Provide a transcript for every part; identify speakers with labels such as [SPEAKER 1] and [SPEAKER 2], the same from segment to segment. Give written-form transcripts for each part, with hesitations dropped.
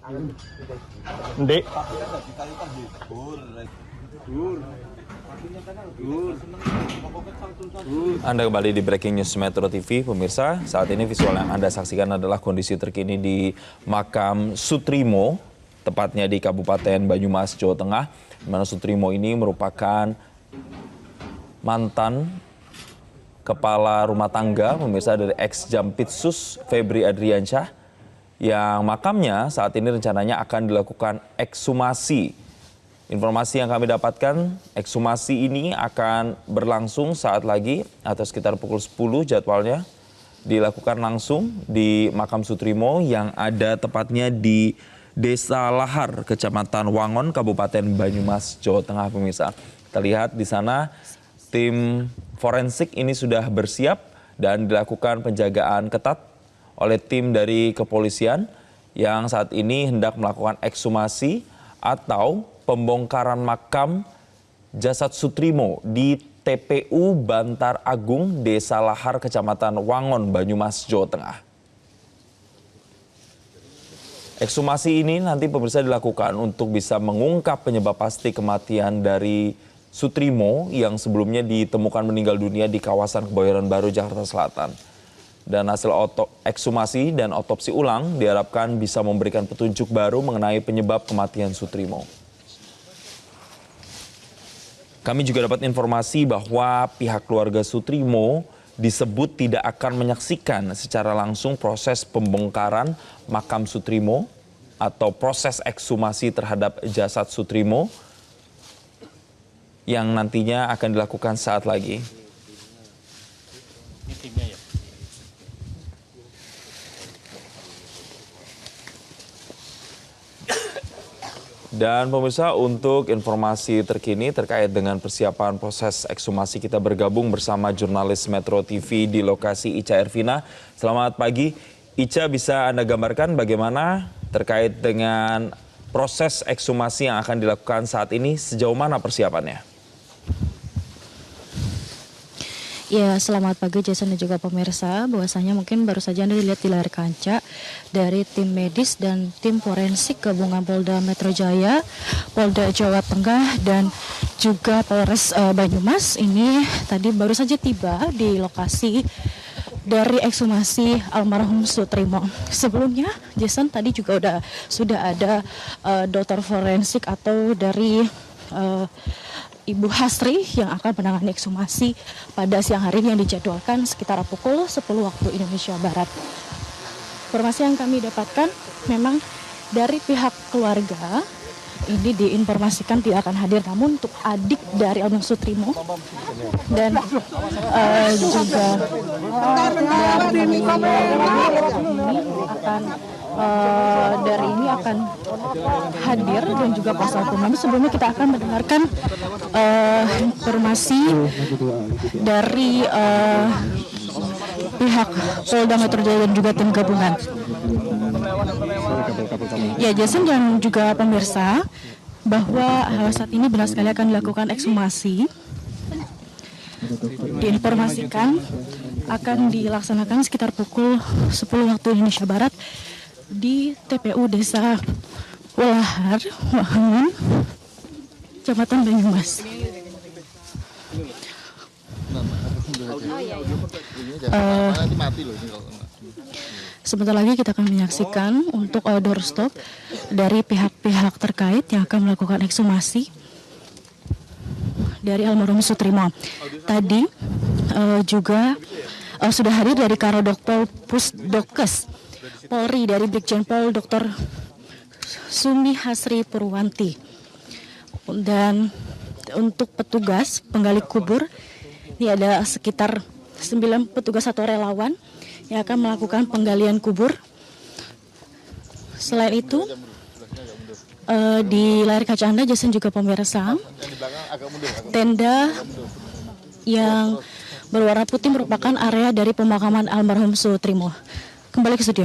[SPEAKER 1] Dek. Anda kembali di Breaking News Metro TV, pemirsa. Saat ini visual yang Anda saksikan adalah kondisi terkini di makam Sutrimo, tepatnya di Kabupaten Banyumas, Jawa Tengah. Di mana Sutrimo ini merupakan mantan kepala rumah tangga, pemirsa, dari ex-Jampitsus Febri Adriansyah, yang makamnya saat ini rencananya akan dilakukan ekshumasi. Informasi yang kami dapatkan, ekshumasi ini akan berlangsung saat lagi atau sekitar pukul 10 jadwalnya dilakukan langsung di makam Sutrimo yang ada tepatnya di Desa Lahar, Kecamatan Wangon, Kabupaten Banyumas, Jawa Tengah, pemirsa. Kita lihat di sana tim forensik ini sudah bersiap dan dilakukan penjagaan ketat oleh tim dari kepolisian yang saat ini hendak melakukan ekshumasi atau pembongkaran makam jasad Sutrimo di TPU Bantar Agung, Desa Lahar, Kecamatan Wangon, Banyumas, Jawa Tengah. Ekshumasi ini nanti pemirsa dilakukan untuk bisa mengungkap penyebab pasti kematian dari Sutrimo yang sebelumnya ditemukan meninggal dunia di kawasan Kebayoran Baru, Jakarta Selatan. Dan hasil ekshumasi dan otopsi ulang diharapkan bisa memberikan petunjuk baru mengenai penyebab kematian Sutrimo. Kami juga dapat informasi bahwa pihak keluarga Sutrimo disebut tidak akan menyaksikan secara langsung proses pembongkaran makam Sutrimo atau proses ekshumasi terhadap jasad Sutrimo yang nantinya akan dilakukan saat lagi. Ini timnya ya? Dan pemirsa, untuk informasi terkini terkait dengan persiapan proses ekshumasi, kita bergabung bersama jurnalis Metro TV di lokasi Ica Ervina. Selamat pagi, Ica, bisa Anda gambarkan bagaimana terkait dengan proses ekshumasi yang akan dilakukan saat ini, sejauh mana persiapannya?
[SPEAKER 2] Ya, selamat pagi Jason dan juga pemirsa. Bahwasanya mungkin baru saja Anda lihat di layar kaca dari tim medis dan tim forensik gabungan Polda Metro Jaya, Polda Jawa Tengah, dan juga Polres Banyumas ini tadi baru saja tiba di lokasi dari ekshumasi almarhum Sutrimo. Sebelumnya, Jason, tadi juga sudah ada dokter forensik atau dari Ibu Hasri yang akan menangani ekshumasi pada siang hari ini yang dijadwalkan sekitar pukul 10 waktu Indonesia Barat. Informasi yang kami dapatkan memang dari pihak keluarga ini diinformasikan tidak akan hadir, namun untuk adik dari almarhum Sutrimo dan juga dari ini akan hadir dan juga pasal hukum. Sebelumnya kita akan mendengarkan informasi dari pihak Polda Metro Jaya dan juga tim gabungan. Ya, Jason dan juga pemirsa, bahwa saat ini benar sekali akan dilakukan ekshumasi. Diinformasikan akan dilaksanakan sekitar pukul 10 waktu Indonesia Barat di TPU Desa Lahar, Wangon, Kecamatan Banyumas. Sebentar lagi kita akan menyaksikan untuk doorstop dari pihak-pihak terkait yang akan melakukan ekshumasi dari almarhum Sutrimo. Tadi juga sudah hadir dari Karodokpol Pusdokes Polri dari Brigjen Pol Dr. Sumi Hasri Purwanti. Dan untuk petugas penggali kubur, ini ada sekitar 9 petugas atau relawan yang akan melakukan penggalian kubur. Selain itu, di layar kaca Anda, Jason juga pemirsa, tenda yang berwarna putih merupakan area dari pemakaman almarhum Sutrimo. Kembali ke studio.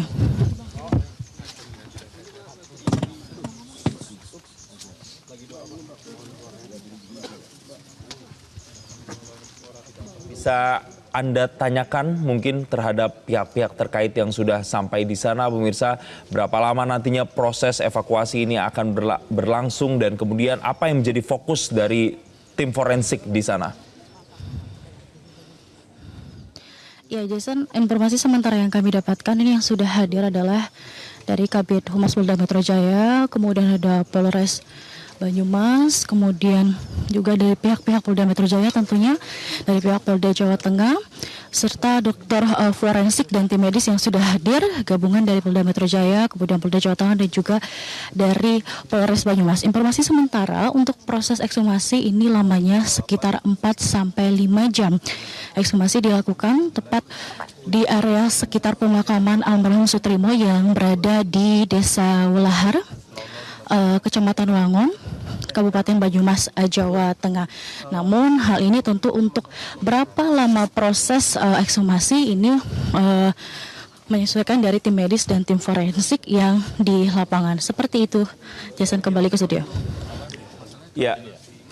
[SPEAKER 1] Bisa Anda tanyakan mungkin terhadap pihak-pihak terkait yang sudah sampai di sana, pemirsa? Berapa lama nantinya proses evakuasi ini akan berlangsung dan kemudian apa yang menjadi fokus dari tim forensik di sana?
[SPEAKER 2] Ya, Jason, informasi sementara yang kami dapatkan ini yang sudah hadir adalah dari Kabid Humas Polda Metro Jaya, kemudian ada Polres Banyumas, kemudian juga dari pihak-pihak Polda Metro Jaya tentunya, dari pihak Polda Jawa Tengah, serta dokter forensik dan tim medis yang sudah hadir, gabungan dari Polda Metro Jaya, kemudian Polda Jawa Tengah dan juga dari Polres Banyumas. Informasi sementara untuk proses ekshumasi ini lamanya sekitar 4-5 jam. Ekshumasi dilakukan tepat di area sekitar pemakaman almarhum Sutrimo yang berada di Desa Welahar, Kecamatan Wangon, Kabupaten Banyumas, Jawa Tengah. Namun hal ini tentu untuk berapa lama proses ekshumasi ini menyesuaikan dari tim medis dan tim forensik yang di lapangan. Seperti itu. Jason, kembali ke studio.
[SPEAKER 1] Ya,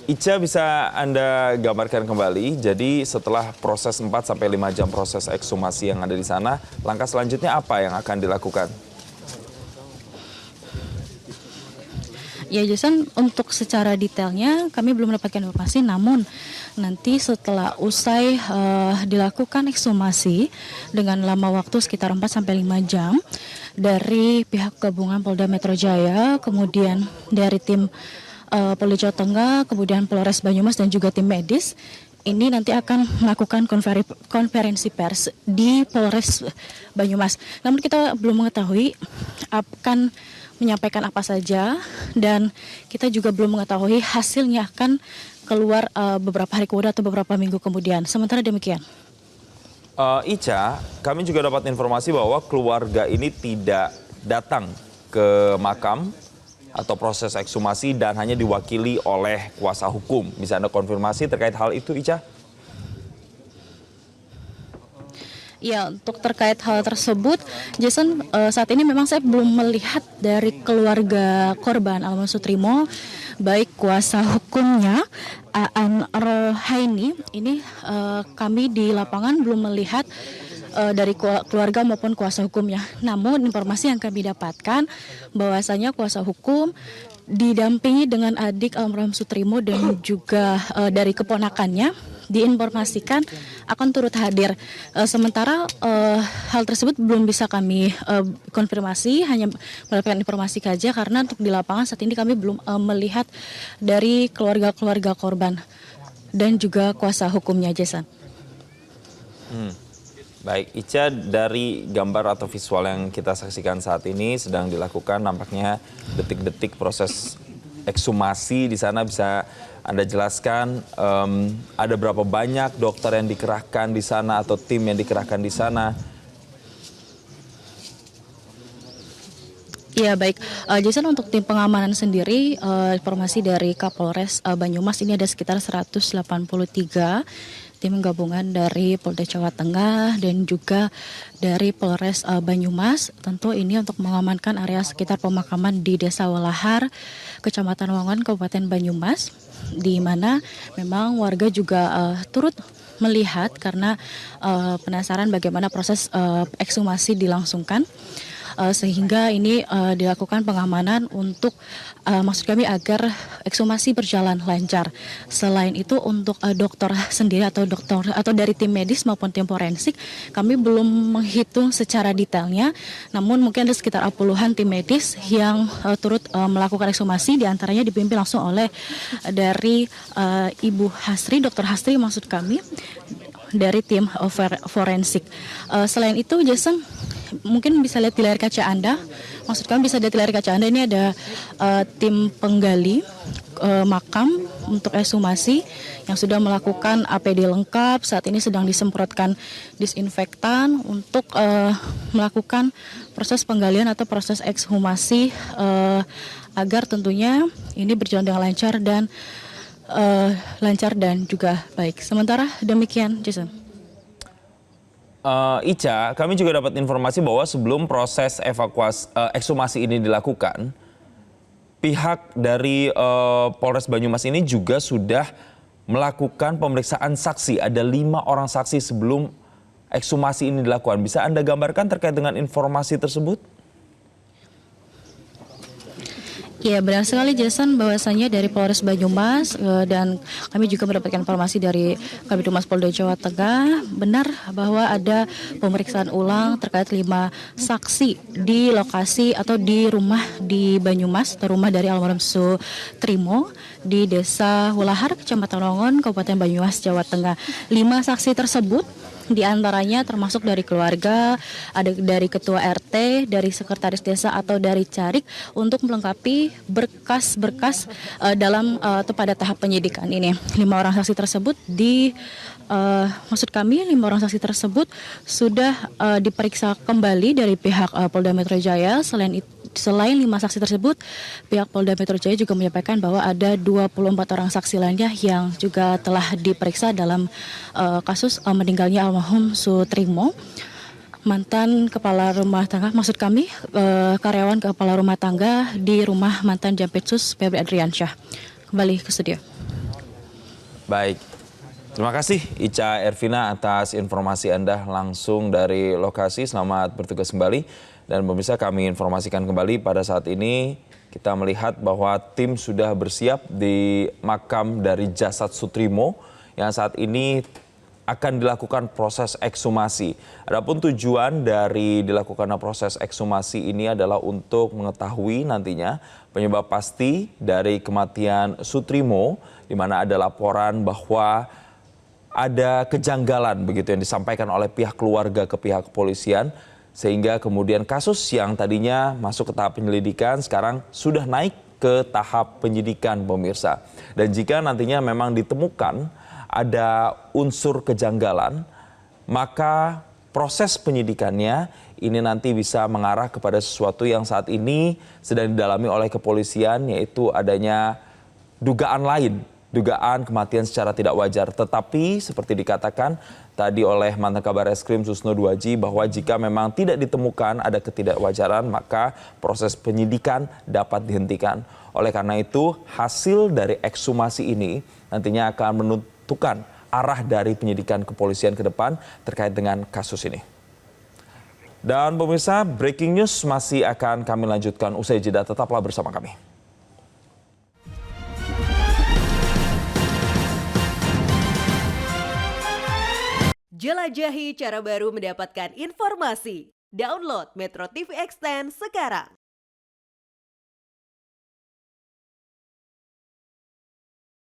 [SPEAKER 1] Ica bisa Anda gambarkan kembali. Jadi setelah proses 4-5 jam proses ekshumasi yang ada di sana, langkah selanjutnya apa yang akan dilakukan?
[SPEAKER 2] Ya, Jason, untuk secara detailnya kami belum mendapatkan informasi, namun nanti setelah usai dilakukan ekshumasi dengan lama waktu sekitar 4-5 jam dari pihak gabungan Polda Metro Jaya, kemudian dari tim Polda Jawa Tengah, kemudian Polres Banyumas dan juga tim medis, ini nanti akan melakukan konferensi pers di Polres Banyumas. Namun kita belum mengetahui akan menyampaikan apa saja dan kita juga belum mengetahui hasilnya akan keluar beberapa hari kemudian atau beberapa minggu kemudian. Sementara demikian.
[SPEAKER 1] Ica, kami juga dapat informasi bahwa keluarga ini tidak datang ke makam atau proses ekshumasi dan hanya diwakili oleh kuasa hukum. Bisa Anda konfirmasi terkait hal itu, Ica?
[SPEAKER 2] Ya, untuk terkait hal tersebut, Jason, saat ini memang saya belum melihat dari keluarga korban almarhum Sutrimo, baik kuasa hukumnya Aan Rohaini, ini kami di lapangan belum melihat dari keluarga maupun kuasa hukumnya. Namun informasi yang kami dapatkan bahwasanya kuasa hukum didampingi dengan adik almarhum Sutrimo dan juga dari keponakannya diinformasikan akan turut hadir. Sementara hal tersebut belum bisa kami konfirmasi, hanya mendapatkan informasi saja karena untuk di lapangan saat ini kami belum melihat dari keluarga-keluarga korban dan juga kuasa hukumnya, Jason.
[SPEAKER 1] Baik, Ica, dari gambar atau visual yang kita saksikan saat ini sedang dilakukan nampaknya detik-detik proses ekshumasi di sana. Bisa Anda jelaskan ada berapa banyak dokter yang dikerahkan di sana atau tim yang dikerahkan di sana?
[SPEAKER 2] Ya, baik, Jason, untuk tim pengamanan sendiri, informasi dari Kapolres Banyumas ini ada sekitar 183 tim gabungan dari Polda Jawa Tengah dan juga dari Polres Banyumas. Tentu ini untuk mengamankan area sekitar pemakaman di Desa Welahar, Kecamatan Wangon, Kabupaten Banyumas, di mana memang warga juga turut melihat karena penasaran bagaimana proses ekshumasi dilangsungkan. Sehingga ini dilakukan pengamanan untuk maksud kami agar ekshumasi berjalan lancar. Selain itu untuk dokter sendiri atau dari tim medis maupun tim forensik kami belum menghitung secara detailnya, namun mungkin ada sekitar puluhan tim medis yang turut melakukan ekshumasi, diantaranya dipimpin langsung oleh dari Ibu Hasri, Dr. Hasri maksud kami, dari tim forensik. Selain itu, Jason, mungkin bisa lihat di layar kaca Anda. Maksud kami bisa lihat di layar kaca Anda, ini ada tim penggali makam untuk ekshumasi yang sudah melakukan APD lengkap. Saat ini sedang disemprotkan disinfektan untuk melakukan proses penggalian atau proses ekshumasi agar tentunya ini berjalan dengan lancar dan juga baik. Sementara demikian, Jason.
[SPEAKER 1] Ica, kami juga dapat informasi bahwa sebelum proses ekshumasi ini dilakukan, pihak dari Polres Banyumas ini juga sudah melakukan pemeriksaan saksi. Ada 5 orang saksi sebelum ekshumasi ini dilakukan. Bisa Anda gambarkan terkait dengan informasi tersebut?
[SPEAKER 2] Ya, benar sekali Jason, bahwasannya dari Polres Banyumas dan kami juga mendapatkan informasi dari Kabid Humas Polda Jawa Tengah, benar bahwa ada pemeriksaan ulang terkait 5 saksi di lokasi atau di rumah di Banyumas atau rumah dari almarhum Sutrimo di Desa Hulahar, Kecamatan Rongon, Kabupaten Banyumas, Jawa Tengah. 5 saksi tersebut di antaranya termasuk dari keluarga, ada dari ketua RT, dari sekretaris desa atau dari carik untuk melengkapi berkas-berkas dalam pada tahap penyidikan ini. 5 orang saksi tersebut maksud kami 5 orang saksi tersebut sudah diperiksa kembali dari pihak Polda Metro Jaya. Selain 5 saksi tersebut, pihak Polda Metro Jaya juga menyampaikan bahwa ada 24 orang saksi lainnya yang juga telah diperiksa dalam kasus meninggalnya almarhum Sutrimo, mantan kepala rumah tangga, maksud kami karyawan kepala rumah tangga di rumah mantan Jampitsus Febri Adriansyah. Kembali ke studio.
[SPEAKER 1] Baik, terima kasih Ica Ervina atas informasi Anda langsung dari lokasi. Selamat bertugas kembali. Dan pemirsa, kami informasikan kembali pada saat ini kita melihat bahwa tim sudah bersiap di makam dari jasad Sutrimo yang saat ini akan dilakukan proses ekshumasi. Adapun tujuan dari dilakukan proses ekshumasi ini adalah untuk mengetahui nantinya penyebab pasti dari kematian Sutrimo, di mana ada laporan bahwa ada kejanggalan begitu yang disampaikan oleh pihak keluarga ke pihak kepolisian, sehingga kemudian kasus yang tadinya masuk ke tahap penyelidikan sekarang sudah naik ke tahap penyidikan, pemirsa. Dan jika nantinya memang ditemukan ada unsur kejanggalan, maka proses penyidikannya ini nanti bisa mengarah kepada sesuatu yang saat ini sedang didalami oleh kepolisian, yaitu adanya dugaan lain, dugaan kematian secara tidak wajar. Tetapi seperti dikatakan tadi oleh mantan Kabar Eskrim Susno Duaji, bahwa jika memang tidak ditemukan ada ketidakwajaran, maka proses penyidikan dapat dihentikan. Oleh karena itu, hasil dari ekshumasi ini nantinya akan menentukan arah dari penyidikan kepolisian ke depan terkait dengan kasus ini. Dan pemirsa, breaking news masih akan kami lanjutkan usai jeda. Tetaplah bersama kami.
[SPEAKER 3] Jelajahi cara baru mendapatkan informasi. Download Metro TV Extend sekarang.